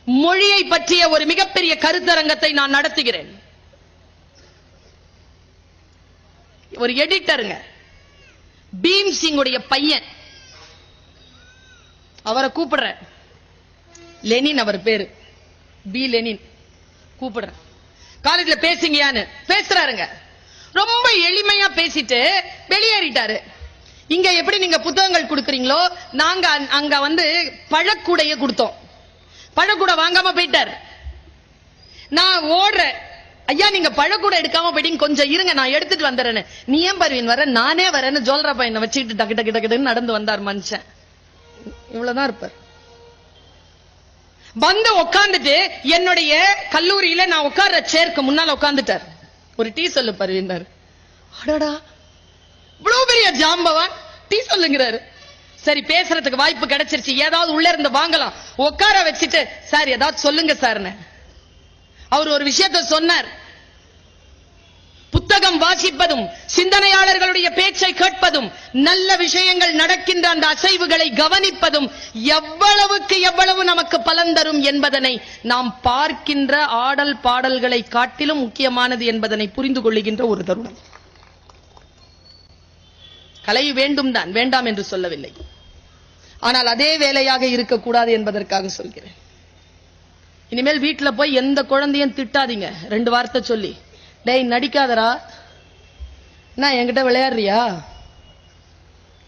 மொழியை பற்றிய ஒரு மிகப்பெரிய கருத்தரங்கத்தை நான் நடத்துகிறேன். ஒரு எடிட்டருங்க, பீம் சிங் உடைய பையன், அவரை கூப்பிடுற, லெனின் அவர் பேரு, பி லெனின், கூப்பிடுற, காலேஜ்ல பேசுங்கயான்னு பேசுறாருங்க. ரொம்ப எளிமையா பேசிட்டு வெளியேறிட்டாரு. இங்க எப்படி நீங்க புத்தகங்கள் கொடுக்கறீங்களோ நாங்க அங்க பழக்கூடைய கொடுத்தோம். பழக்கூட வாங்காம போயிட்டார். நான் ஓடுறேன், ஐயா நீங்க பழக்கூட எடுக்காம போயிட்டீங்க, கொஞ்சம் இருங்க நான் எடுத்துட்டு வந்துறேன்னு. நீ ஏன் பர்வீன் வர, நானே வரேன்னு ஜோல்ரா பையனை வச்சுக்கிட்டு டக்கு டக்கு டக்குன்னு நடந்து வந்தார் மனுஷன். இவ்வளவுதான் இருப்பார். வந்து உட்கார்ந்துட்டு என்னுடைய கல்லூரியில நான் உட்கார்ற சேர்க்கு முன்னால உட்கார்ந்துட்டார். ஒரு டீ சொல்லு பர்வீன். அடடா இவ்வளவு பெரிய ஜாம்பவான் டீ சொல்லுங்கிறாரு. சரி பேசுறதுக்கு வாய்ப்பு கிடைச்சிருச்சு, ஏதாவது உள்ள இருந்து வாங்கலாம், உட்கார வச்சுட்டு சார் ஏதாவது சொல்லுங்க சார். அவர் ஒரு விஷயத்தை சொன்னார். புத்தகம் வாசிப்பதும் சிந்தனையாளர்களுடைய பேச்சை கேட்பதும் நல்ல விஷயங்கள் நடக்கின்ற அந்த அசைவுகளை கவனிப்பதும் எவ்வளவுக்கு எவ்வளவு நமக்கு பலன் தரும் என்பதனை நாம் பார்க்கின்ற ஆடல் பாடல்களை காட்டிலும் முக்கியமானது என்பதனை புரிந்து கொள்ளுகின்ற ஒரு தருணம். கலை வேண்டும் தான், வேண்டாம் என்று சொல்லவில்லை. ஆனால் அதே வேலையாக இருக்கக்கூடாது என்பதற்காக சொல்கிறேன். இனிமேல் வீட்டுல போய் எந்த குழந்தையும் திட்டாதீங்க. 2 வார்த்தை சொல்லி, டேய் நடிக்காதரா, என்ன என்கிட்ட விளையாடுறியா,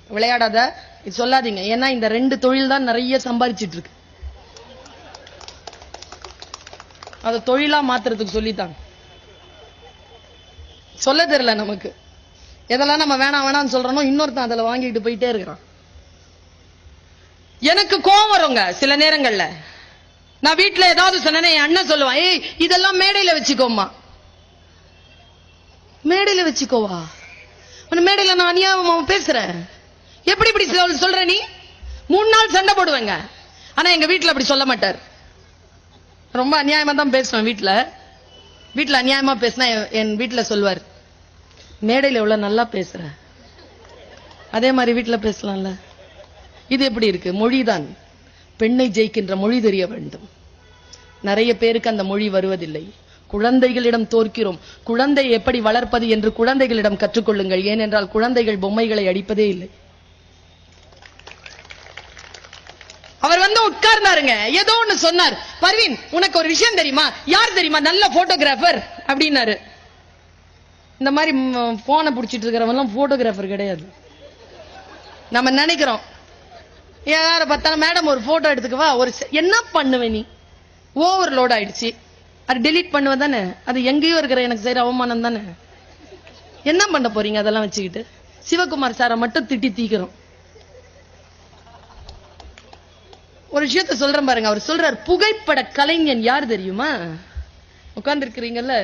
விளையாடாத, இது சொல்லாதீங்க. ஏன்னா இந்த 2 தொழில் தான் நிறைய சம்பாதிச்சிட்டு இருக்கு. அதை தொழிலா மாத்துறதுக்கு சொல்லித்தாங்க. சொல்ல தெரியல நமக்கு. எதெல்லாம் நம்ம வேணாம் வேணாம்னு சொல்றோம், இன்னொருத்தன் அதுல வாங்கிட்டு போயிட்டே இருக்கிறான். எனக்கு கோவம் வருங்க சில நேரங்கள்ல. நான் வீட்டுல ஏதாவது சொன்னேன், என் அண்ணன் சொல்லுவான், ஏய் இதெல்லாம் மேடையில வச்சுக்கோமா. மேடையில வச்சுக்கோவா? மேடையில நான் அநியாயமா பேசுறேன், எப்படி இப்படி சொல்ற நீ? 3 நாள் சண்டை போடுவேங்க. ஆனா எங்க வீட்டுல அப்படி சொல்ல மாட்டார். ரொம்ப அநியாயமா தான் பேசுவேன். வீட்டுல அநியாயமா பேசினா என் வீட்டுல சொல்வார், மேடையில எவ்வளவு நல்லா பேசுற, அதே மாதிரி வீட்டுல பேசலாம்ல. இது எப்படி இருக்கு? மொழிதான். பெண்ணை ஜெயிக்கின்ற மொழி தெரிய வேண்டும். நிறைய பேருக்கு அந்த மொழி வருவதில்லை. குழந்தைகளிடம் தோற்கிறோம். குழந்தை எப்படி வளர்ப்பது என்று குழந்தைகளிடம் கற்றுக்கொள்ளுங்கள். ஏனென்றால் குழந்தைகள் பொம்மைகளை அடிப்பதே இல்லை. அவர் உட்கார்ந்தாருங்க, ஏதோ ஒண்ணு சொன்னார். பர்வீன் உனக்கு ஒரு விஷயம் தெரியுமா, யார் தெரியுமா நல்ல போட்டோகிராஃபர் அப்படின்னாரு. இந்த மாதிரி போனை பிடிச்சிட்டு இருக்கிறவங்க போட்டோகிராஃபர் கிடையாது. நம்ம நினைக்கிறோம் யார பார்த்தாலும் மேடம் ஒரு போட்டோ எடுத்துக்கவா, ஒரு என்ன பண்ணுவேன் நீ, ஓவர்லோட் ஆயிடுச்சு, அது டெலீட் பண்ணுவேன் தானே, அது எங்கேயோ இருக்கிற எனக்கு செய்யற அவமானம் தானே. என்ன பண்ண போறீங்க அதெல்லாம் வச்சுக்கிட்டு? சிவகுமார் சாரை மட்டும் திட்டி தீக்கிறோம். ஒரு விஷயத்த சொல்றேன் பாருங்க. அவர் சொல்றார், புகைப்பட கலைஞன் யார் தெரியுமா? உட்கார்ந்து இருக்கிறீங்கல்ல,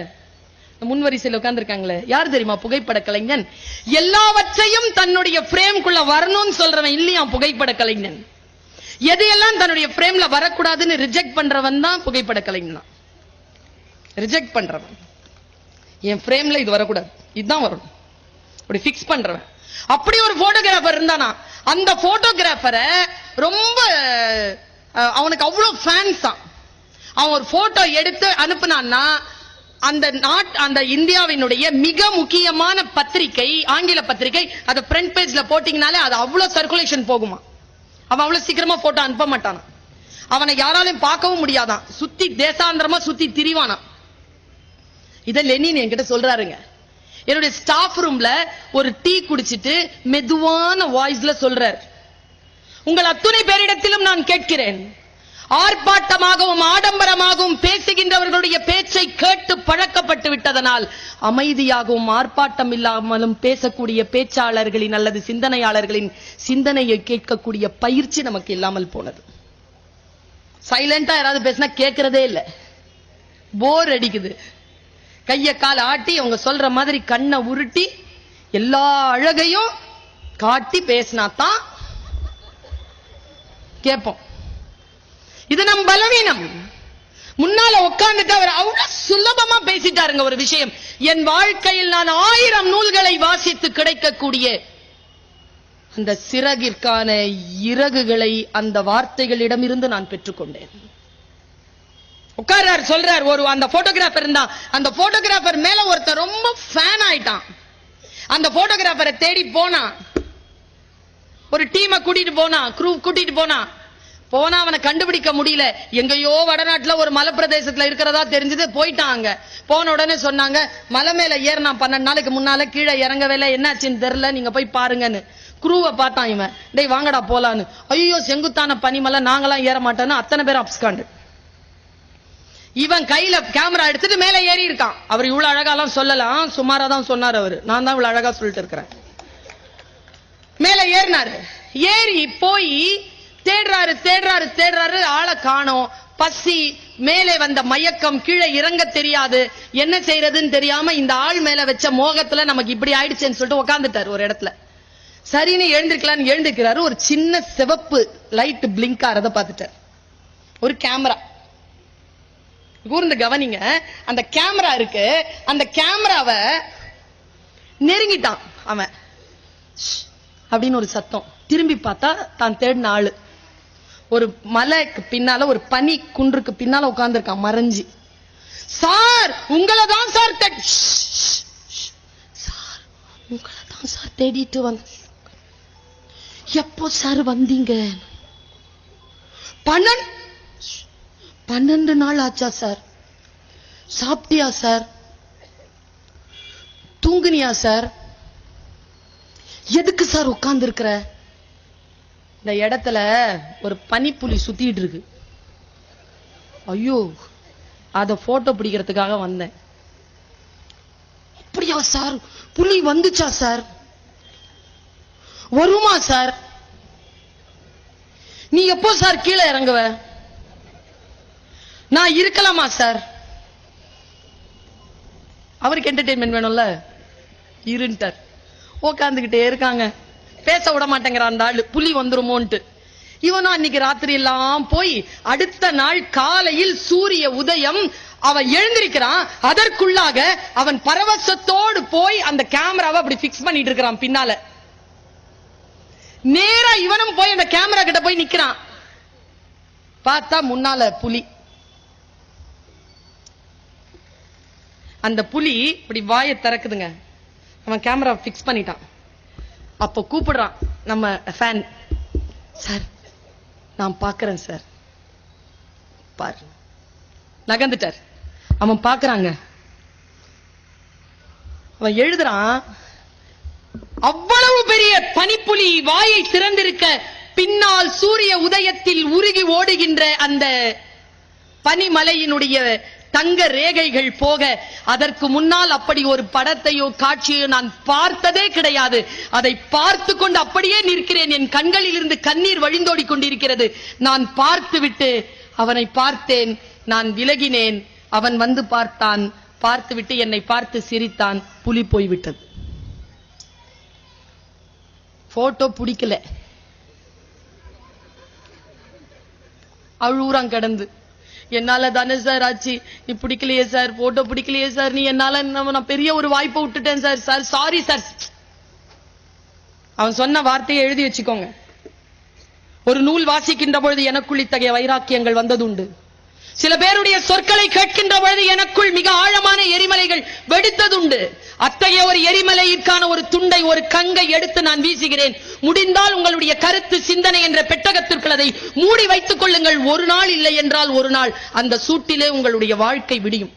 முன்வரிசையில் உட்கார்ந்து இருக்காங்களே, யார் தெரியுமா புகைப்பட கலைஞன்? எல்லாவற்றையும் தன்னுடைய பிரேம்குள்ள வரணும்னு சொல்றவன் இல்லையா புகைப்பட கலைஞன். எதையெல்லாம் தன்னுடைய பிரேம்ல வரக்கூடாதுன்னு ரிஜெக்ட் பண்றவன் தான் புகைப்பட கலைஞன். ரிஜெக்ட் பண்றவன், என் பிரேம்ல இது வரக்கூடாது, இதுதான் வரணும் அப்படி பிக்ஸ் பண்றவன். அப்படி ஒரு போட்டோகிராஃபர் இருந்தானா, அந்த போட்டோகிராஃபரை ரொம்ப அவனுக்கு அவ்வளவு ஃபேன்ஸ் தான். அவன் ஒரு போட்டோ எடுத்து அனுப்புனான்னா அந்த இந்தியாவினுடைய மிக முக்கியமான பத்திரிகை, ஆங்கில பத்திரிகை, அதை ஃப்ரண்ட் பேஜ்ல போட்டீங்கனாலே அது அவ்வளவு சர்க்குலேஷன் போகுமா. அவன் அவ்வளவு சீக்கிரமா போட்டோ அனுப்ப மாட்டானா. அவனை யாராலையும் பார்க்கவும் முடியாதான், சுத்தி தேசாந்திரமா சுத்தி திரிவானா. இத லெனின் என்கிட்ட சொல்றாருங்க. என்னுடைய ஸ்டாஃப் ரூம்ல ஒரு டீ குடிச்சிட்டு மெதுவான வாய்ஸ்ல சொல்றார், உங்கள் அத்துணை பேரிடத்திலும் நான் கேட்கிறேன், ஆர்ப்பாட்டமாகவும் ஆடம்பரமாகவும் பேசுகின்றவர்களுடைய பேச்சை கேட்டு பழக்கப்பட்டு விட்டதனால் அமைதியாகவும் ஆர்ப்பாட்டம் இல்லாமலும் பேசக்கூடிய பேச்சாளர்களின் அல்லது சிந்தனையாளர்களின் சிந்தனையை கேட்கக்கூடிய பயிற்சி நமக்கு இல்லாமல் போனது. சைலண்டா யாராவது பேசினா கேட்கறதே இல்லை, போர் அடிக்குது. கைய கால ஆட்டி அவங்க சொல்ற மாதிரி கண்ணை உருட்டி எல்லா அழகையும் காட்டி பேசினாத்தான் கேட்போம். இது நம் பலவீனம். முன்னால உட்கார்ந்துட்டு அவர் அவ்வளவு சுலபமா பேசிட்டாருங்க ஒரு விஷயம். என் வாழ்க்கையில் நான் 1000 நூல்களை வாசித்து கிடைக்கக்கூடிய அந்த சிறகிற்கான இறகுகளை அந்த வார்த்தைகளிடம் இருந்து நான் பெற்றுக்கொண்டேன். உட்கார்றாரு, சொல்றாரு. ஒரு அந்த போட்டோகிராஃபர் இருந்தா, அந்த போட்டோகிராஃபர் மேல ஒருத்தர் ரொம்ப ஃபேன் ஆயிட்டான். அந்த போட்டோகிராஃபரை தேடி போனா, ஒரு டீமை கூட்டிட்டு போனா, க்ரூ கூட்டிட்டு போனா அவனை கண்டுபிடிக்க முடியல. எங்கயோ வடநாட்டுல ஒரு மலை பிரதேசத்துல இருக்கிறதா தெரிஞ்சது. போயிட்டாங்க. போன உடனே சொன்னாங்க, மலை மேல ஏறினா 12 நாளைக்கு முன்னால கீழே இறங்கவே இல்லை, என்னாச்சுன்னு தெரியல, நீங்க போய் பாருங்கன்னு. குரூவை பார்த்தான் இவன். டேய் வாங்கடா போலான்னு. ஐயோ செங்குத்தான பனிமலை, நாங்களாம் ஏற மாட்டோன்னு அத்தனை பேர் அப்ஸ்காண்டு. இவன் கையில கேமரா எடுத்துட்டு மேல ஏறி இருக்கான். அவர் இவ்வளவு அழகாலாம் சொல்லலாம், சுமாரா தான் சொன்னார் அவரு. நான் தான் இவ்வளவு அழகா சொல்லிட்டு இருக்கிறேன். மேல ஏறினாரு. ஏறி போய் தேடுறாரு, ஆளை காணோம். பசி, மேலே வந்த மயக்கம், கீழே இறங்க தெரியாது, என்ன செய்யறதுன்னு தெரியாம இந்த ஆள் மேல வச்ச மோகத்துல நமக்கு இப்படி ஆயிடுச்சுன்னு சொல்லிட்டு உட்காந்துட்டாரு ஒரு இடத்துல. சரின்னு எழுந்திருக்கலான்னு எழுந்திருக்கிறாரு. ஒரு சின்ன சிவப்பு லைட் பிளிங்க் ஆறத பார்த்துட்டார். ஒரு கேமரா. கூர்ந்து கவனிங்க, அந்த கேமரா இருக்கு. அந்த கேமராவை நெருங்கிட்டான் அவன். அப்படின்னு ஒரு சத்தம். திரும்பி பார்த்தா தான் தேடின ஆளு ஒரு மலைக்கு பின்னால, ஒரு பனி குன்றுக்கு பின்னால உட்கார்ந்து இருக்கான் மறைஞ்சி. சார் உங்களை தான் சார் உங்களை தான் சார் தேடிட்டு வந்த. எப்போ சார் வந்தீங்க? 12 நாள் ஆச்சா சார்? சாப்பிட்டியா சார்? தூங்குனியா சார்? எதுக்கு சார் உட்கார்ந்து இருக்கிற? இந்த இடத்துல ஒரு பனிப்புலி சுத்திட்டு இருக்கு. ஐயோ, அத போட்டோ பிடிக்கிறதுக்காக வந்தேன். அப்படியா சார்? புலி வந்துச்சா சார்? வருமா சார்? நீ எப்போ சார் கீழே இறங்குவ? நான் இருக்கலாமா சார்? அவருக்கு என்டர்டெயின்மெண்ட் வேணும்ல, இருண்டார். உட்காந்துக்கிட்டே இருக்காங்க. பேச விட மாட்டேங்கிறான் அந்த ஆளு, புலி வந்துருமோன்ட்டு. இவனும் அன்னைக்கு ராத்திரி எல்லாம் போய் அடுத்த நாள் காலையில் சூரிய உதயம் அவன் எழுந்திருக்கிறான். அதற்குள்ளாக அவன் பரவசத்தோடு போய் அந்த கேமராவை அப்படி பிக்ஸ் பண்ணிட்டு இருக்கிறான் பின்னால. நேரா இவனும் போய் அந்த கேமரா கிட்ட போய் நிக்கிறான். பார்த்தா முன்னால புலி. அந்த புலி இப்படி வாயை திறக்குதுங்க. அவன் கேமரா பிக்ஸ் பண்ணிட்டான். அப்ப கூப்பிடுறான் நம்ம ஃபேன். சார் நான் பாக்குறேன் சார். பாரு, நகர்ந்துட்டார். அவன் பாக்குறாங்க. அவன் எழுதுறான், அவ்வளவு பெரிய பனிப்புலி வாயை திறந்திருக்க, பின்னால் சூரிய உதயத்தில் உருகி ஓடுகின்ற அந்த பனிமலையினுடைய தங்க ரேகைகள் போக, அதற்கு முன்னால் அப்படி ஒரு படத்தையோ காட்சியோ நான் பார்த்ததே கிடையாது. அதை பார்த்து கொண்டு அப்படியே நிற்கிறேன். என் கண்களில் இருந்து கண்ணீர் வழிந்தோடி கொண்டிருக்கிறது. நான் பார்த்துவிட்டு அவனை பார்த்தேன். நான் விலகினேன். அவன் வந்து பார்த்தான். பார்த்துவிட்டு என்னை பார்த்து சிரித்தான். புலி போய்விட்டது. போட்டோ பிடிக்கல. அழுவுறான் கடந்து. என்னால தானே சார் ஆச்சு, நீ பிடிக்கலையே சார், போட்டோ பிடிக்கலையே சார், நீ என்னால நான் பெரிய ஒரு வாய்ப்பை விட்டுட்டேன் சார். Sir sorry sir. அவன் சொன்ன வார்த்தையை எழுதி வச்சுக்கோங்க. ஒரு நூல் வாசிக்கின்ற பொழுது எனக்குள் இத்தகைய வைராக்கியங்கள் வந்ததுண்டு. சில பேருடைய சொற்களை கேட்கின்ற பொழுது எனக்குள் மிக ஆழமான எரிமலைகள் வெடித்ததுண்டு. அத்தகைய ஒரு எரிமலைக்கான ஒரு துண்டை, ஒரு கங்கை எடுத்து நான் வீசுகிறேன். முடிந்தால் உங்களுடைய கருத்து சிந்தனை என்ற பெட்டகத்திற்குள் அதை மூடி வைத்துக் கொள்ளுங்கள். ஒரு நாள் இல்லை என்றால் ஒரு நாள் அந்த சூட்டிலே உங்களுடைய வாழ்க்கை விடியும்.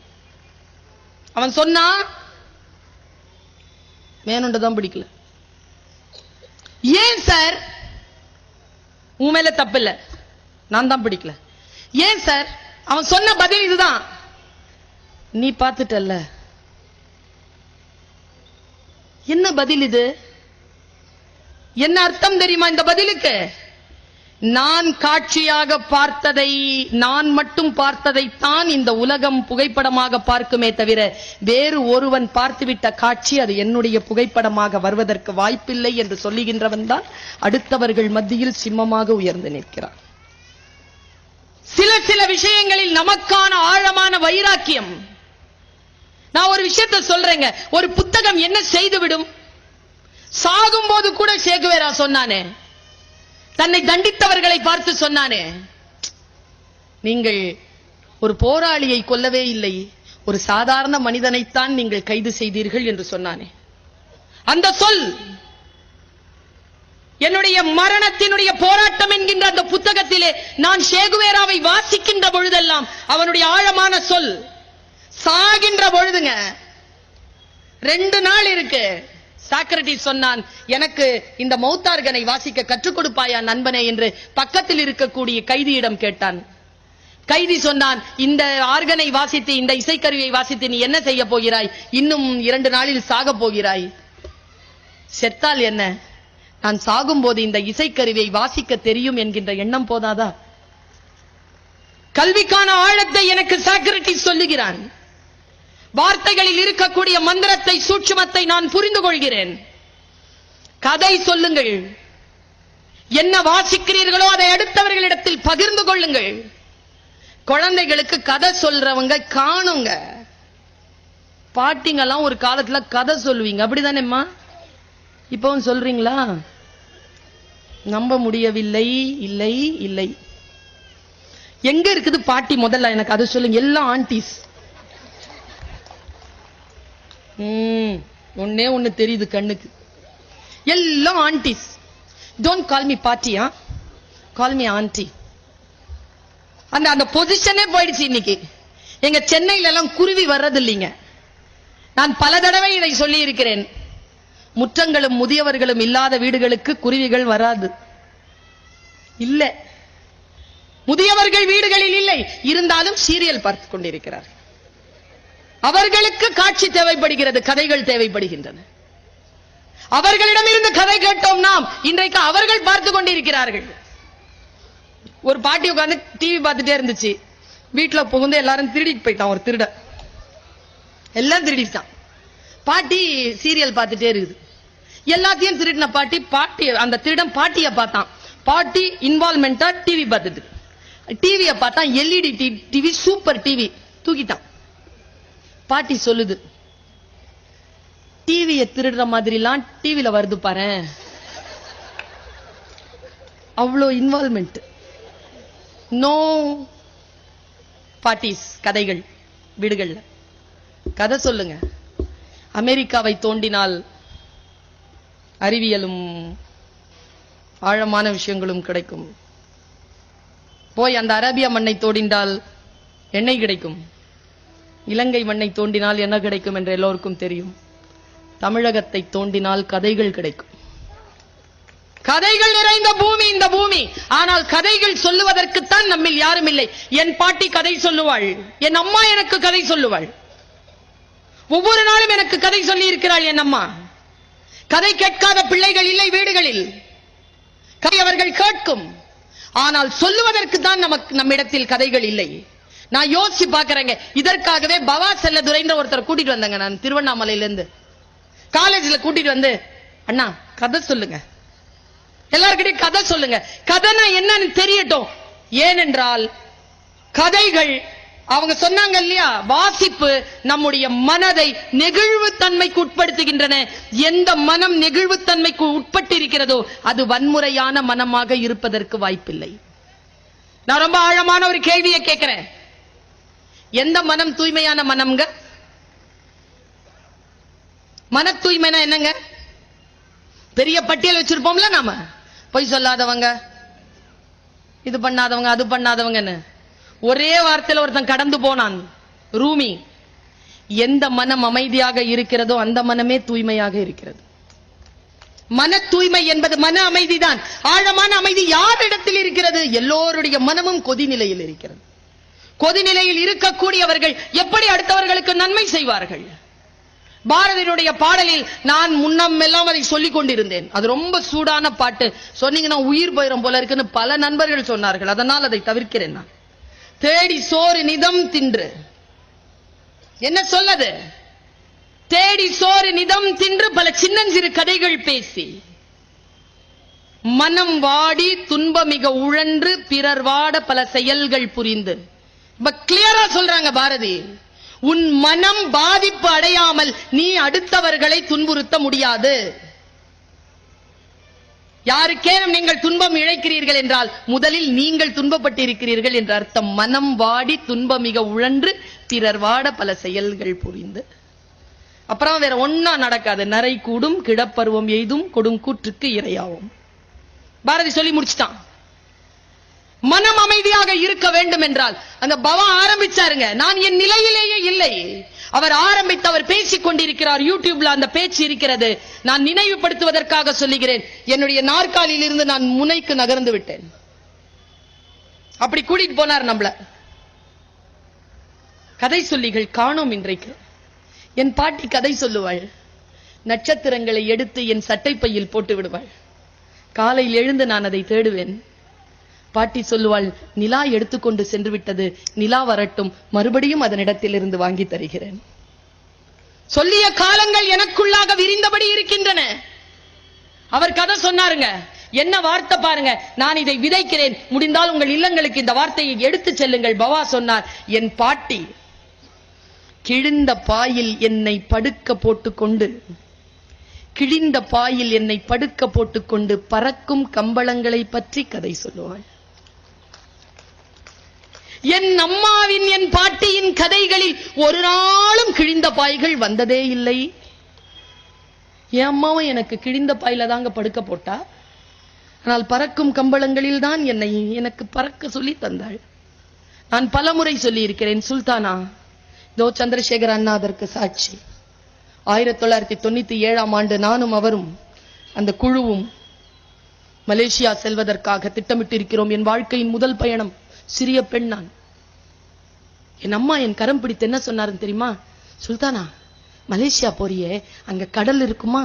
அவன் சொன்னா மேனொண்டுதான் பிடிக்கல. ஏன் சார்? உன் மேல தப்பு இல்ல, நான் தான் பிடிக்கல. ஏன் சார்? அவன் சொன்ன பதில் இதுதான். நீ பார்த்துட்டல்ல. என்ன பதில் இது? என்ன அர்த்தம் தெரியுமா இந்த பதிலுக்கு? நான் காட்சியாக பார்த்ததை, நான் மட்டும் பார்த்ததை தான் இந்த உலகம் புகைப்படமாக பார்க்குமே தவிர, வேறு ஒருவன் பார்த்துவிட்ட காட்சி அது என்னுடைய புகைப்படமாக வருவதற்கு வாய்ப்பில்லை என்று சொல்லுகின்றவன் தான் அடுத்தவர்கள் மத்தியில் சிம்மமாக உயர்ந்து நிற்கிறான். சில விஷயங்களில் நமக்கான ஆழமான வைராக்கியம். நான் ஒரு விஷயத்தை சொல்றேங்க. ஒரு புத்தகம் என்ன செய்துவிடும்? சாகும் போது கூட சேகுவேரா சொன்னானே, தன்னை தண்டித்தவர்களை பார்த்து சொன்னானே, நீங்கள் ஒரு போராளியை கொல்லவே இல்லை, ஒரு சாதாரண மனிதனைத்தான் நீங்கள் கைது செய்தீர்கள் என்று சொன்னானே, அந்த சொல் என்னுடைய மரணத்தினுடைய போராட்டம் என்கின்ற அந்த புத்தகத்திலே நான் சேகுவேராவை வாசிக்கின்ற பொழுதெல்லாம் அவனுடைய ஆழமான சொல், சாகின்ற பொழுதுங்க 2 நாள் இருக்கு. சாக்ரட்டிஸ் சொன்னான், எனக்கு இந்த மௌத்தார்கனை வாசிக்க கற்றுக் கொடுப்பாயா நண்பனே என்று பக்கத்தில் இருக்கக்கூடிய கைதியிடம் கேட்டான். கைதி சொன்னான், இந்த ஆர்கனை வாசித்து, இந்த இசைக்கருவியை வாசித்து நீ என்ன செய்ய போகிறாய்? இன்னும் 2 நாளில் சாக போகிறாய். செத்தால் என்ன, நான் சாகும் போது இந்த இசைக்கருவியை வாசிக்க தெரியும் என்கின்ற எண்ணம் போதாதா? கல்விக்கான ஆழத்தை எனக்கு சாக்ரட்டிஸ் சொல்லுகிறான். வார்த்தைகளில் இருக்கக்கூடிய மந்திரத்தை, சூட்சுமத்தை நான் புரிந்து கொள்கிறேன். கதை சொல்லுங்கள், என்ன வாசிக்கிறீர்களோ அதை அடுத்தவர்களிடத்தில் பகிர்ந்து கொள்ளுங்கள். குழந்தைகளுக்கு கதை சொல்றவங்க காணுங்க. பாட்டிங்கெல்லாம் ஒரு காலத்துல கதை சொல்லுவீங்க, அப்படிதானேம்மா? இப்பவும் சொல்றீங்களா? நம்ப முடியவில்லை. இல்லை இல்லை, எங்க இருக்குது பாட்டி? முதல்ல எனக்கு அதை சொல்லுங்க. எல்லாம் ஆன்டிஸ். ஒன்னே ஒண்ணு தெரியுது கண்ணுக்கு, எல்லாம் aunties. Don't call me Bhatia, call me anti. அந்த பொசிஷனே போயிடுச்சு இன்னைக்கு. எங்க சென்னையில எல்லாம் குருவி வர்றது இல்லைங்க. நான் பல தடவை இதை சொல்லி இருக்கிறேன். முற்றங்களும் முதியவர்களும் இல்லாத வீடுகளுக்கு குருவிகள் வராது. இல்ல, முதியவர்கள் வீடுகளில் இல்லை, இருந்தாலும் சீரியல் பார்த்துக் கொண்டிருக்கிறார்கள். அவர்களுக்கு காட்சி தேவைப்படுகிறது, கதைகள் தேவைப்படுகின்றன. அவர்களிடமிருந்து கதை கேட்டோம் நாம். இன்றைக்கு அவர்கள் பார்த்துக் கொண்டிருக்கிறார்கள். ஒரு பாட்டி உட்கார்ந்து டிவி பார்த்துட்டே இருந்துச்சு. வீட்டுல புகுந்து எல்லாரும் திருடிட்டு போயிட்டான். ஒரு திருட எல்லாம் திருடிட்டான். பாட்டி சீரியல் பார்த்துட்டே இருக்குது. எல்லாத்தையும் திருடின பாட்டி அந்த திருடன் பாட்டிய பார்த்தான். பாட்டி இன்வால்மெண்டா டிவி பார்த்துட்டு, டிவியை பார்த்தான் எல்இடி டிவி, சூப்பர் டிவி, தூக்கிட்டான். பாட்டி சொல்லுது, டிவியை திருடுற மாதிரிலாம் டிவில வருது பாரு. அவ்வளோ இன்வால்மெண்ட். நோ பாட்டிஸ். கதைகள் வீடுகள்ல கதை சொல்லுங்க. அமெரிக்காவை தோண்டினால் அறிவியலும் ஆழமான விஷயங்களும் கிடைக்கும். போய் அந்த அரேபிய மண்ணை தோண்டினால் எண்ணெய் கிடைக்கும். இலங்கை மண்ணை தோண்டினால் என்ன கிடைக்கும் என்று எல்லோருக்கும் தெரியும். தமிழகத்தை தோண்டினால் கதைகள் கிடைக்கும். கதைகள் நிறைந்த பூமி இந்த பூமி. ஆனால் கதைகள் சொல்லுவதற்குத்தான் நம்மில் யாரும் இல்லை. என் பாட்டி கதை சொல்லுவாள், என் அம்மா எனக்கு கதை சொல்லுவாள். ஒவ்வொரு நாளும் எனக்கு கதை சொல்லி இருக்கிறாள் என் அம்மா. கதை கேட்காத பிள்ளைகள் இல்லை வீடுகளில். கதை அவர்கள் கேட்கும், ஆனால் சொல்லுவதற்கு தான் நம்மிடத்தில் கதைகள் இல்லை. நான் யோசிச்சு பாக்குறேங்க. இதற்காகவே பவா செல்லதுரைன்ற ஒருத்தர் கூட்டிட்டு வந்தாங்க. நான் திருவண்ணாமலையில இருந்து காலேஜ்ல கூட்டிட்டு வந்து, அண்ணா கதை சொல்லுங்க, எல்லார்கிட்டையும் கதை சொல்லுங்க, கதைனா என்னன்னு தெரியட்டும். ஏனென்றால் கதைகள், அவங்க சொன்னாங்க இல்லையா, வாசிப்பு நம்முடைய மனதை நெகிழ்வுத்தன்மைக்கு உட்படுத்துகின்றன. எந்த மனம் நெகிழ்வுத்தன்மைக்கு உட்பட்டு இருக்கிறதோ அது வன்முறையான மனமாக இருப்பதற்கு வாய்ப்பில்லை. நான் ரொம்ப ஆழமான ஒரு கேள்வியை கேட்கிறேன். எந்த மனம் தூய்மையான மனம்ங்க? மன தூய்மைனா என்னங்க? பெரிய பட்டியல் வச்சிருப்போம்ல நாம, பொய் சொல்லாதவங்க, இது பண்ணாதவங்க, அது பண்ணாதவங்கன்னு. ஒரே வார்த்தையில ஒருத்தன் கடந்து போனான், ரூமி. எந்த மனம் அமைதியாக இருக்கிறதோ அந்த மனமே தூய்மையாக இருக்கிறது. மன தூய்மை என்பது மன அமைதிதான். ஆழமான அமைதி யாரிடத்தில் இருக்கிறது? எல்லோருடைய மனமும் கொதிநிலையில் இருக்கிறது. கொதிநிலையில் இருக்கக்கூடியவர்கள் எப்படி அடுத்தவர்களுக்கு நன்மை செய்வார்கள்? பாரதியினுடைய பாடலில் நான் முன்னம் எல்லாம் அதை சொல்லிக் கொண்டிருந்தேன். அது ரொம்ப சூடான பாட்டு, சொன்னீங்கன்னா உயிர் போயிரும் போல இருக்குன்னு பல நண்பர்கள் சொன்னார்கள். அதனால் அதை தவிர்க்கிறேன். நான் தேடி சோறு நிதம் தின்று, என்ன சொல்லது? தேடி சோறு நிதம் தின்று பல சின்னஞ்சிறு கதைகள் பேசி, மனம் வாடி துன்பமிக உழன்று பிறர் வாட பல செயல்கள் புரிந்து. கிளியரா சொல்றாங்க பாரதி, உன் மனம் பாதிப்பு அடையாமல் நீ அடுத்தவர்களை துன்புறுத்த முடியாது. யாருக்கேனும் நீங்கள் துன்பம் இழைக்கிறீர்கள் என்றால் முதலில் நீங்கள் துன்பப்பட்டிருக்கிறீர்கள் என்ற அர்த்தம். மனம் வாடி துன்பம் மிக உழன்று பிறர் வாட பல செயல்கள் புரிந்து, அப்புறம் வேற ஒன்னா நடக்காது. நரை கூடும் கிடப்பருவம் எய்தும் கொடுங்கூற்றுக்கு இரையாகும். பாரதி சொல்லி முடிச்சுட்டான். மனம் அமைதியாக இருக்க வேண்டும் என்றால் அந்த பவா ஆரம்பிச்சாருங்க. நான் என் நிலையிலேயே இல்லை. அவர் ஆரம்பித்து அவர் பேசிக் கொண்டிருக்கிறார். யூடியூப்ல அந்த பேச்சு இருக்கிறது. நான் நினைவுபடுத்துவதற்காக சொல்லுகிறேன். என்னுடைய நாற்காலியில் இருந்து நான் முனைக்கு நகர்ந்து விட்டேன். அப்படி கூட்டிட்டு போனார் நம்மள. கதை சொல்லிகள் காணோம் இன்றைக்கு. என் பாட்டி கதை சொல்லுவாள். நட்சத்திரங்களை எடுத்து என் சட்டை பையில் போட்டு விடுவாள். காலையில் எழுந்து நான் அதை தேடுவேன். பாட்டி சொல்லுவாள், நிலா எடுத்துக்கொண்டு சென்று விட்டது, நிலா வரட்டும், மறுபடியும் அதனிடத்தில் இருந்து வாங்கி தருகிறேன். சொல்லிய காலங்கள் எனக்குள்ளாக விரிந்தபடி இருக்கின்றன. அவர் கதை சொன்னாருங்க. என்ன வார்த்தை பாருங்க. நான் இதை விதைக்கிறேன், முடிந்தால் உங்கள் இல்லங்களுக்கு இந்த வார்த்தையை எடுத்து செல்லுங்கள். பவா சொன்னார், என் பாட்டி கிழிந்த பாயில் என்னை படுக்க போட்டுக்கொண்டு, கிழிந்த பாயில் என்னை படுக்க போட்டுக்கொண்டு பறக்கும் கம்பளங்களை பற்றி கதை சொல்லுவாள். என் அம்மாவின் என் பாட்டியின் கதைகளில் ஒரு நாளும் கிழிந்த பாய்கள் வந்ததே இல்லை. என் அம்மாவும் எனக்கு கிழிந்த பாயில தாங்க படுக்க போட்டா. ஆனால் பறக்கும் கம்பளங்களில் தான் என்னை எனக்கு பறக்க சொல்லி தந்தாள். நான் பலமுறை சொல்லி இருக்கிறேன். சுல்தானா, இதோ சந்திரசேகர் அண்ணா அதற்கு சாட்சி. 1997ஆம் ஆண்டு நானும் அவரும் அந்த குழுவும் மலேசியா செல்வதற்காக திட்டமிட்டிருக்கிறோம். என் வாழ்க்கையின் முதல் பயணம். சிறிய பெண் நான். என் அம்மா என் கரம் பிடித்து என்ன சொன்னாருன்னு தெரியுமா? சுல்தானா, மலேசியா போறியே, அங்க கடல் இருக்குமா?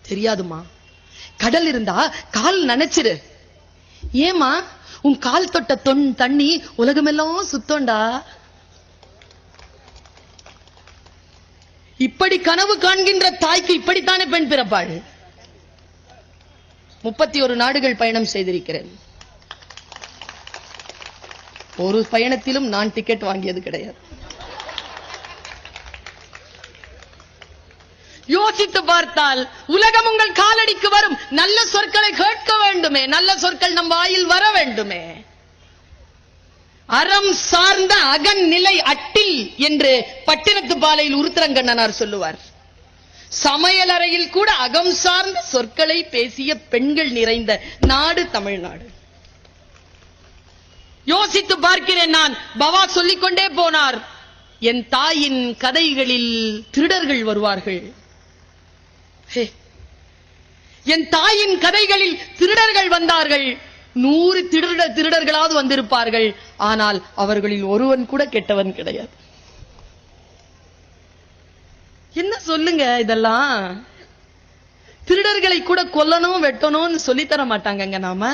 தெரியாதுமா. கடல் இருந்தா கால் நனைச்சிரு. ஏமா? உன் கால் தொட்ட தண்ணி உலகமெல்லாம் சுத்தோண்டா. இப்படி கனவு காண்கின்ற தாய்க்கு இப்படித்தானே பெண் பிறப்பாள். 31 நாடுகள் பயணம் செய்திருக்கிறேன். ஒரு பயணத்திலும் நான் டிக்கெட் வாங்கியது கிடையாது. யோசித்து பார்த்தால் உலகம் உங்கள் காலடிக்கு வரும். நல்ல சொற்களை கேட்க வேண்டுமே, நல்ல சொற்கள் நம் வாயில் வர வேண்டுமே. அறம் சார்ந்த அகநிலை அட்டில் என்று பட்டினத்து பாலையில் உருத்திரங்கண்ணனார் சொல்லுவார். சமையல் அறையில் கூட அகம் சார்ந்த சொற்களை பேசிய பெண்கள் நிறைந்த நாடு தமிழ்நாடு. யோசித்து பார்க்கிறேன் நான். பவா சொல்லிக்கொண்டே போனார். என் தாயின் கதைகளில் திருடர்கள் வருவார்கள். என் தாயின் கதைகளில் திருடர்கள் வந்தார்கள். 100 திருடர்களாவது வந்திருப்பார்கள். ஆனால் அவர்களில் ஒருவன் கூட கெட்டவன் கிடையாது. என்ன சொல்லுங்க இதெல்லாம்? திருடர்களை கூட கொல்லணும் வெட்டணும்னு சொல்லித்தர மாட்டாங்க. நாம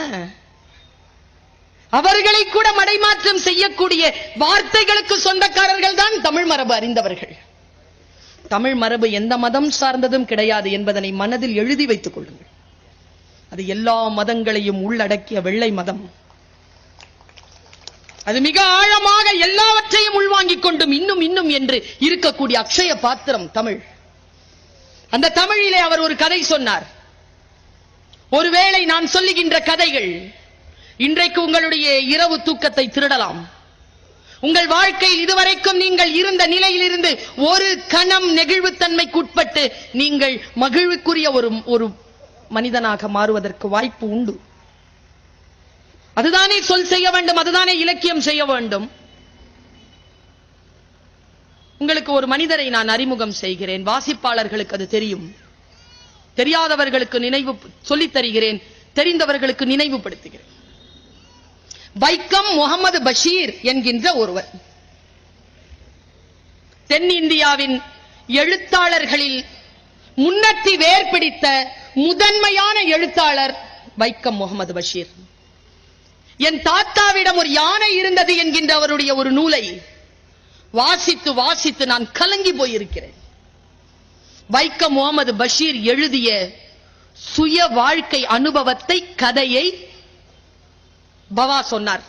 அவர்களை கூட மடைமாற்றம் செய்யக்கூடிய வார்த்தைகளுக்கு சொந்தக்காரர்கள் தான் தமிழ் மரபு அறிந்தவர்கள். தமிழ் மரபு எந்த மதம் சார்ந்ததும் கிடையாது என்பதனை மனதில் எழுதி வைத்துக் கொள்ளுங்கள். அது எல்லா மதங்களையும் உள்ளடக்கிய வெள்ளை மதம். அது மிக ஆழமாக எல்லாவற்றையும் உள்வாங்கிக் கொண்டும் இன்னும் இன்னும் என்று இருக்கக்கூடிய அக்ஷய பாத்திரம் தமிழ். அந்த தமிழிலே அவர் ஒரு கதை சொன்னார். ஒருவேளை நான் சொல்லுகின்ற கதைகள் இன்றைக்கு உங்களுடைய இரவு தூக்கத்தை திருடலாம். உங்கள் வாழ்க்கையில் இதுவரைக்கும் நீங்கள் இருந்த நிலையிலிருந்து ஒரு கணம் நெகிழ்வுத்தன்மைக்குட்பட்டு நீங்கள் மகிழ்வுக்குரிய ஒரு மனிதனாக மாறுவதற்கு வாய்ப்பு உண்டு. அதுதானே சொல் செய்ய வேண்டும், அதுதானே இலக்கியம் செய்ய வேண்டும். உங்களுக்கு ஒரு மனிதரை நான் அறிமுகம் செய்கிறேன். வாசிப்பாளர்களுக்கு அது தெரியும். தெரியாதவர்களுக்கு நினைவு சொல்லித் தருகிறேன், தெரிந்தவர்களுக்கு நினைவுபடுத்துகிறேன். வைக்கம் முகமது பஷீர் என்கின்ற ஒருவர் தென்னிந்தியாவின் எழுத்தாளர்களில் முன்னத்தி வேர் பிடித்த முதன்மையான எழுத்தாளர் வைக்கம் முகமது பஷீர். என் தாத்தாவிடம் ஒரு யானை இருந்தது என்கின்ற அவருடைய ஒரு நூலை வாசித்து வாசித்து நான் கலங்கி போயிருக்கிறேன். வைக்கம் முகமது பஷீர் எழுதிய சுய வாழ்க்கை அனுபவத்தை, கதையை பவா சொன்னார்.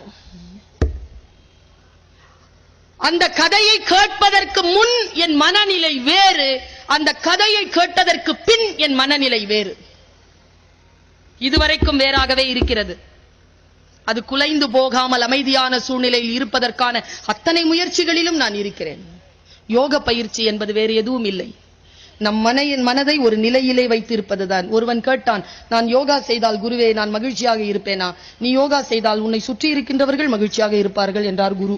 அந்த கதையை கேட்பதற்கு முன் என் மனநிலை வேறு, அந்த கதையை கேட்டதற்கு பின் என் மனநிலை வேறு. இதுவரைக்கும் வேறாகவே இருக்கிறது. அது குலைந்து போகாமல் அமைதியான சூழ்நிலையில் இருப்பதற்கான அத்தனை முயற்சிகளிலும் நான் இருக்கிறேன். யோக பயிற்சி என்பது வேறு எதுவும் இல்லை, நம் மனதை ஒரு நிலையிலே வைத்திருப்பதுதான். ஒருவன் கேட்டான், நான் யோகா செய்தால் குருவே நான் மகிழ்ச்சியாக இருப்பேனா? நீ யோகா செய்தால் உன்னை சுற்றி இருக்கின்றவர்கள் மகிழ்ச்சியாக இருப்பார்கள் என்றார் குரு.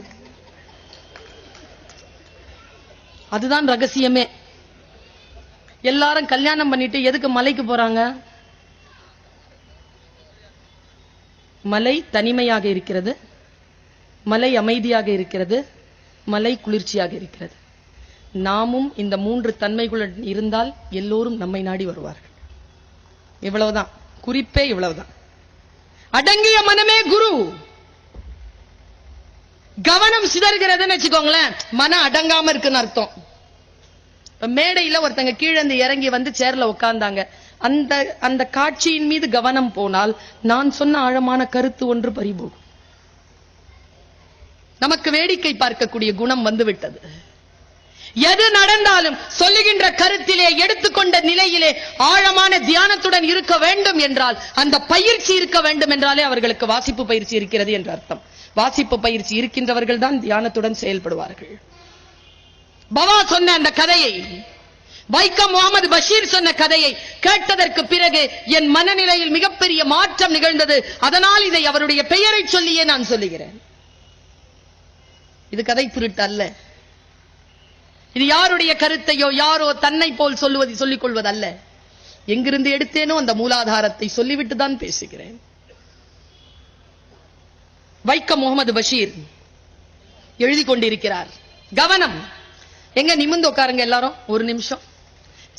அதுதான் ரகசியமே. எல்லாரும் கல்யாணம் பண்ணிட்டு எதுக்கு மலைக்கு போறாங்க? மலை தனிமையாக இருக்கிறது, மலை அமைதியாக இருக்கிறது, மலை குளிர்ச்சியாக இருக்கிறது. நாமும் இந்த 3 தன்மைகளுடன் இருந்தால் எல்லோரும் நம்மை நாடி வருவார்கள். இவ்வளவுதான் குறிப்பே, இவ்வளவுதான். அடங்கிய மனமே குரு. கவனம் சிதறுகிறதுன்னு வச்சுக்கோங்களேன், மன அடங்காம இருக்குன்னு அர்த்தம். மேடையில ஒருத்தங்க கீழே இறங்கி வந்து சேர்ல உட்கார்ந்தாங்க. அந்த காட்சியின் மீது கவனம் போனால் நான் சொன்ன ஆழமான கருத்து ஒன்று பறிபோகும். நமக்கு வேடிக்கை பார்க்கக்கூடிய குணம் வந்துவிட்டது. எது நடந்தாலும் சொல்லுகின்ற கருத்திலே எடுத்துக்கொண்ட நிலையிலே ஆழமான தியானத்துடன் இருக்க வேண்டும் என்றால், அந்த பயிற்சி இருக்க வேண்டும் என்றாலே அவர்களுக்கு வாசிப்பு பயிற்சி இருக்கிறது என்ற அர்த்தம். வாசிப்பு பயிற்சி இருக்கின்றவர்கள் தான் தியானத்துடன் செயல்படுவார்கள். பவா சொன்ன அந்த கதையை, வைக்கம் முகமது பஷீர் சொன்ன கதையை கேட்டதற்கு பிறகு என் மனநிலையில் மிகப்பெரிய மாற்றம் நிகழ்ந்தது. அதனால் இதை அவருடைய பெயரை சொல்லியே நான் சொல்லுகிறேன். இது கதை திருட்டு அல்ல. இது யாருடைய கருத்தையோ யாரோ தன்னை போல் சொல்லிக் கொள்வதல்ல. எங்கிருந்து எடுத்தேனோ அந்த மூலாதாரத்தை சொல்லிவிட்டு தான் பேசுகிறேன். வைக்கம் முகமது பஷீர் எழுதி கொண்டிருக்கிறார். கவனம். எங்க நிமிர்ந்து உட்காருங்க எல்லாரும், ஒரு நிமிஷம்.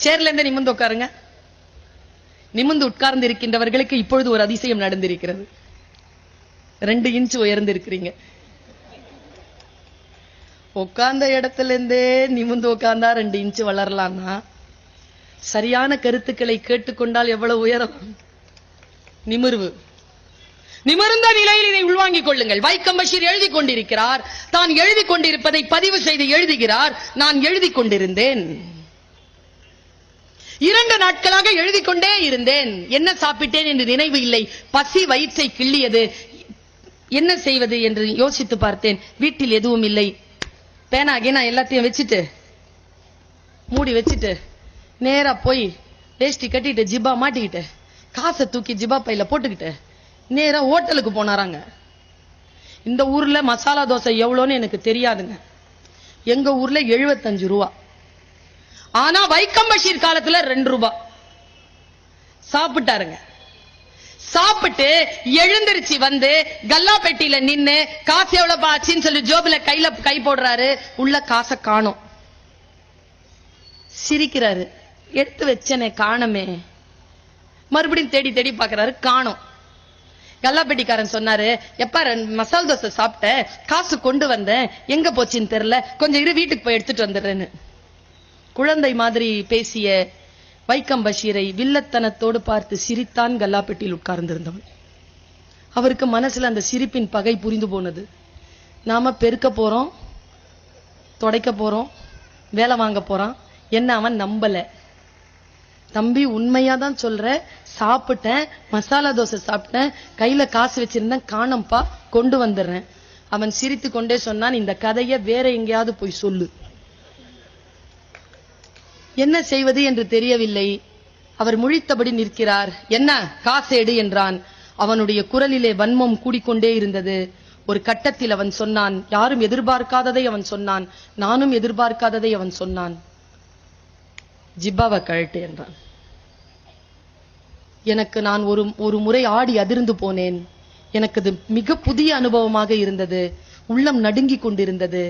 சேர்ல இருந்து நிமிர்ந்து உட்காருங்க. நிமிர்ந்து உட்கார்ந்து இருக்கின்றவர்களுக்கு இப்பொழுது ஒரு அதிசயம் நடந்திருக்கிறது. 2 இன்ச் உயர்ந்து இருக்கிறீங்க. உட்கார்ந்த இடத்துல இருந்தே நிமிர்ந்து உட்கார்ந்தா 2 இன்ச் வளரலாம்னா, சரியான கருத்துக்களை கேட்டுக்கொண்டால் எவ்வளவு உயரம்? நிமிர்வு. நிமிர்ந்த நிலையில் இதை உள்வாங்கிக் கொள்ளுங்கள். வைக்கம் பஷீர் எழுதி கொண்டிருக்கிறார். தான் எழுதி கொண்டிருப்பதை பதிவு செய்து எழுதுகிறார். நான் எழுதி கொண்டிருந்தேன். 2 நாட்களாக எழுதி கொண்டே இருந்தேன். என்ன சாப்பிட்டேன் என்று நினைவு இல்லை. பசி வயிற்றை கிள்ளியது. என்ன செய்வது என்று யோசித்து பார்த்தேன். வீட்டில் எதுவும் இல்லை. பேனாகி நான் எல்லாத்தையும் வச்சுட்டு மூடி வச்சுட்டு நேரா போய் வேஷ்டி கட்டிட்டு ஜிப்பா மாட்டிக்கிட்டு காசை தூக்கி ஜிப்பா பையில போட்டுக்கிட்டு நேரா ஹோட்டலுக்கு போனாராங்க. இந்த ஊர்ல மசாலா தோசை எவ்வளோன்னு எனக்கு தெரியாதுங்க. எங்க ஊர்ல 75 ரூபா. ஆனா வைக்கம் பஷீர் காலத்துல 2 ரூபா. சாப்பிட்டாருங்க. சாப்பிட்டு எழுந்திருச்சு வந்து கல்லா பெட்டியில நின்னு காசு எவ்வளவு ஆச்சுன்னு சொல்லி ஜோபில கை போடுறாரு. உள்ள காசை காணோம். சிரிக்கிறாரு. எடுத்து வச்சனே காணமே. மறுபடியும் தேடி தேடி பாக்குறாரு, காணோம். கல்லா பெட்டிக்காரன் சொன்னாரு, எப்ப மசால் தோசை சாப்பிட்ட, காசு கொண்டு வந்தேன், எங்க போச்சுன்னு தெரியல, கொஞ்சம் இரு வீட்டுக்கு போய் எடுத்துட்டு வந்துடுறேன்னு. குழந்தை மாதிரி பேசிய வைக்கம் பஷீரை வில்லத்தனத்தோடு பார்த்து சிரித்தான் கல்லாப்பெட்டியில் உட்கார்ந்திருந்தவன். அவருக்கு மனசுல அந்த சிரிப்பின் பகை புரிந்து போனது. நாம பெருக்க போறோம், தொடைக்க போறோம், வேலை வாங்க போறான். என்ன அவன் நம்பல. தம்பி உண்மையாதான் சொல்ற, சாப்பிட்டேன், மசாலா தோசை சாப்பிட்டேன், கையில காசு வச்சிருந்தேன், காணம்பா, கொண்டு வந்துடுறேன். அவன் சிரித்து கொண்டே சொன்னான், இந்த கதையை வேற எங்கேயாவது போய் சொல்லு. என்ன செய்வது என்று தெரியவில்லை. அவர் முழித்தபடி நிற்கிறார். என்ன காசு எடு என்றான். அவனுடைய குரலிலே வன்மம் கூடிக்கொண்டே இருந்தது. ஒரு கட்டத்தில் அவன் சொன்னான், யாரும் எதிர்பார்க்காததை அவன் சொன்னான், நானும் எதிர்பார்க்காததை அவன் சொன்னான். ஜிப்பாவை கழட்டு என்றான். எனக்கு நான் ஒரு முறை ஆடி அதிர்ந்து போனேன். எனக்கு அது மிக புதிய அனுபவமாக இருந்தது. உள்ளம் நடுங்கிக் கொண்டிருந்தது.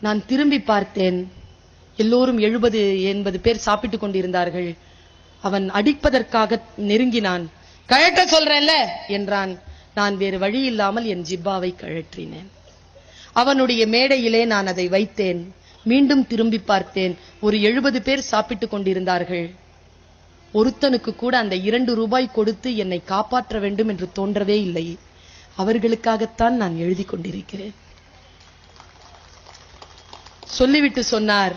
நான் திரும்பி பார்த்தேன். எல்லோரும் 70-80 பேர் சாப்பிட்டுக் கொண்டிருந்தார்கள். அவன் அடிப்பதற்காக நெருங்கினான். கழட்ட சொல்றேன்ல என்றான். நான் வேறு வழி இல்லாமல் என் ஜிப்பாவை கழற்றினேன். அவனுடைய மேடையிலே நான் அதை வைத்தேன். மீண்டும் திரும்பி பார்த்தேன். ஒரு 70 பேர் சாப்பிட்டுக் கொண்டிருந்தார்கள். ஒருத்தனுக்கு கூட அந்த 2 ரூபாய் கொடுத்து என்னை காப்பாற்ற வேண்டும் என்று தோன்றவே இல்லை. அவர்களுக்காகத்தான் நான் எழுதி கொண்டிருக்கிறேன். சொல்லிவிட்டு சொன்னார்.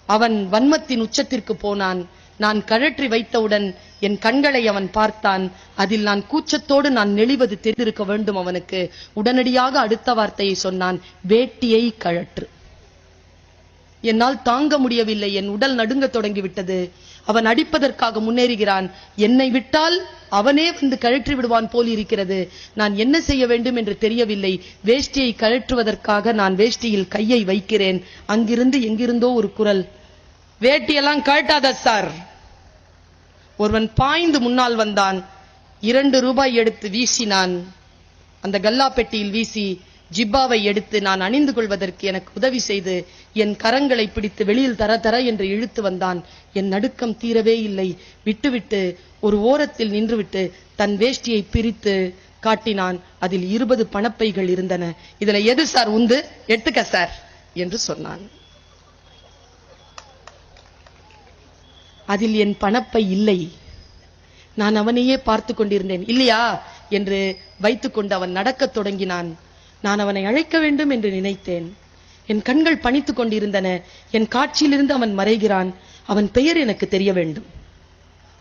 அவன் வன்மத்தின் உச்சத்திற்கு போனான். நான் கழற்றி வைத்தவுடன் என் கண்களை அவன் பார்த்தான். அதில் நான் கூச்சத்தோடு நான் நெளிவது தெரிந்திருக்க வேண்டும் அவனுக்கு. உடனடியாக அடுத்த வார்த்தையை சொன்னான், வேட்டியை கழற்று. என்னால் தாங்க முடியவில்லை. என் உடல் நடுங்க தொடங்கிவிட்டது. அவன் அடிப்பதற்காக முன்னேறுகிறான். என்னை விட்டால் அவனே வந்து கழற்றி விடுவான் போல் இருக்கிறது. நான் என்ன செய்ய வேண்டும் என்று தெரியவில்லை. வேஷ்டியை கழற்றுவதற்காக நான் வேஷ்டியில் கையை வைக்கிறேன். அங்கிருந்து எங்கிருந்தோ ஒரு குரல், வேட்டியெல்லாம் கழட்டாத சார். ஒருவன் பாய்ந்து முன்னால் வந்தான். 2 ரூபாய் எடுத்து வீசினான். அந்த கல்லா பெட்டியில் வீசி ஜிப்பாவை எடுத்து நான் அணிந்து கொள்வதற்கு எனக்கு உதவி செய்து என் கரங்களை பிடித்து வெளியில் தர தர என்று இழுத்து வந்தான். என் நடுக்கம் தீரவே இல்லை. விட்டுவிட்டு ஒரு ஓரத்தில் நின்றுவிட்டு தன் வேஷ்டியை பிரித்து காட்டினான். அதில் 20 பணப்பைகள் இருந்தன. இதுல எது சார் உந்து? எடுத்துக்க சார் என்று சொன்னான். அதில் என் பணப்பை இல்லை. நான் அவனையே பார்த்து கொண்டிருந்தேன். இல்லையா என்று வைத்துக்கொண்டு அவன் நடக்கத் தொடங்கினான். நான் அவனை அழைக்க வேண்டும் என்று நினைத்தேன். என் கண்கள் பணித்துக் கொண்டிருந்தன. என் காட்சியிலிருந்து அவன் மறைகிறான். அவன் பெயர் எனக்கு தெரிய வேண்டும்.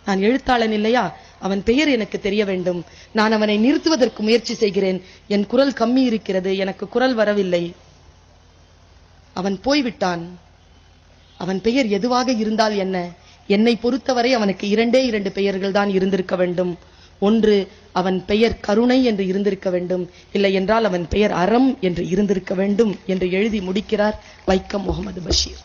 நான் எழுத்தாளன் இல்லையா? அவன் பெயர் எனக்கு தெரிய வேண்டும். நான் அவனை நிறுத்துவதற்கு முயற்சி செய்கிறேன். என் குரல் கம்மி இருக்கிறது. எனக்கு குரல் வரவில்லை. அவன் போய்விட்டான். அவன் பெயர் எதுவாக இருந்தால் என்ன? என்னை பொறுத்தவரை அவனுக்கு 2 பெயர்கள் தான் இருந்திருக்க வேண்டும். ஒன்று, அவன் பெயர் கருணை என்று இருந்திருக்க வேண்டும். இல்லை என்றால் அவன் பெயர் அறம் என்று இருந்திருக்க வேண்டும் என்று எழுதி முடிக்கிறார் வைக்கம் முகமது பஷீர்.